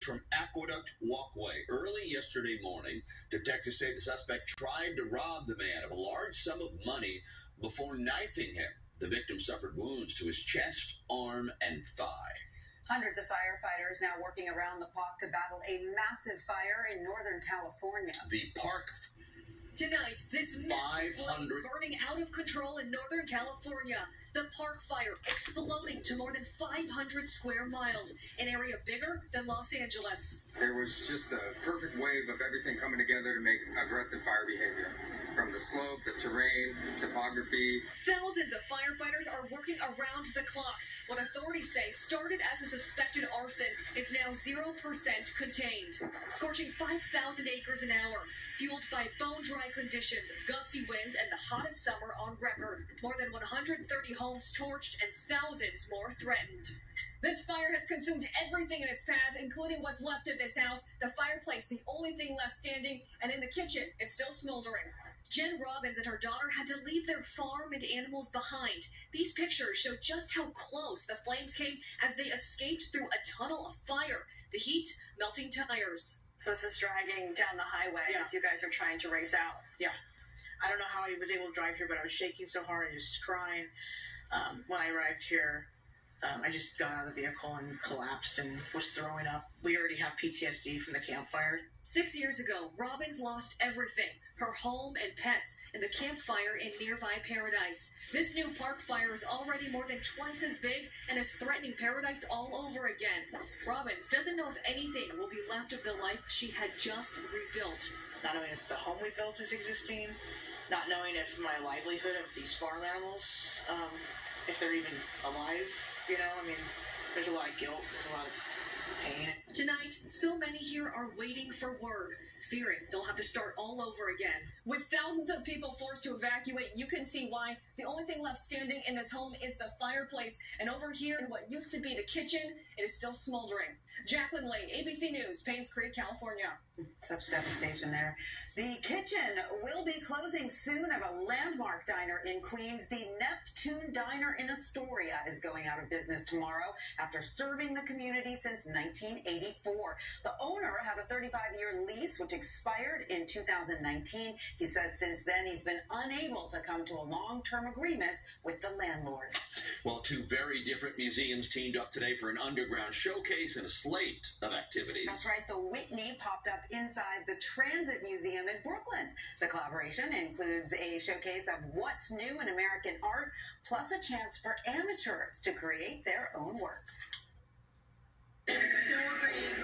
from Aqueduct Walkway. Early yesterday morning, detectives say the suspect tried to rob the man of a large sum of money before knifing him. The victim suffered wounds to his chest, arm, and thigh. Hundreds of firefighters now working around the clock to battle a massive fire in Northern California. The park. Tonight, this massive flame burning out of control in Northern California. The park fire exploding to more than 500 square miles, an area bigger than Los Angeles. There was just a perfect wave of everything coming together to make aggressive fire behavior. From the slope, the terrain, topography. Thousands of firefighters are working around the clock. What authorities say started as a suspected arson is now 0% contained. Scorching 5,000 acres an hour, fueled by bone-dry conditions, gusty winds, and the hottest summer on record. More than 130 homes torched and thousands more threatened. This fire has consumed everything in its path, including what's left of this house. The fireplace, the only thing left standing, and in the kitchen, it's still smoldering. Jen Robbins and her daughter had to leave their farm and animals behind. These pictures show just how close the flames came as they escaped through a tunnel of fire. The heat melting tires. So this is dragging down the highway as you guys are trying to race out. Yeah. I don't know how I was able to drive here, but I was shaking so hard and just crying. When I arrived here, I just got out of the vehicle and collapsed and was throwing up. We already have PTSD from the campfire. 6 years ago, Robbins lost everything, her home and pets, in the campfire in nearby Paradise. This new park fire is already more than twice as big and is threatening Paradise all over again. Robbins doesn't know if anything will be left of the life she had just rebuilt. Not knowing if the home we built is existing, not knowing if my livelihood of these farm animals, if they're even alive, there's a lot of guilt, there's a lot of pain. Tonight, so many here are waiting for word, fearing they'll have to start all over again. With thousands of people forced to evacuate, you can see why. The only thing left standing in this home is the fireplace. And over here, in what used to be the kitchen, it is still smoldering. Jacqueline Lee, ABC News, Paynes Creek, California. Such devastation there. The kitchen will be closing soon at a landmark diner in Queens. The Neptune Diner in Astoria is going out of business tomorrow after serving the community since 1984. The owner had a 35-year lease, which expired in 2019. He says since then he's been unable to come to a long-term agreement with the landlord. Well, two very different museums teamed up today for an underground showcase and a slate of activities. That's right. The Whitney popped up inside the Transit Museum in Brooklyn. The collaboration includes a showcase of what's new in American art, plus a chance for amateurs to create their own works. It's so great.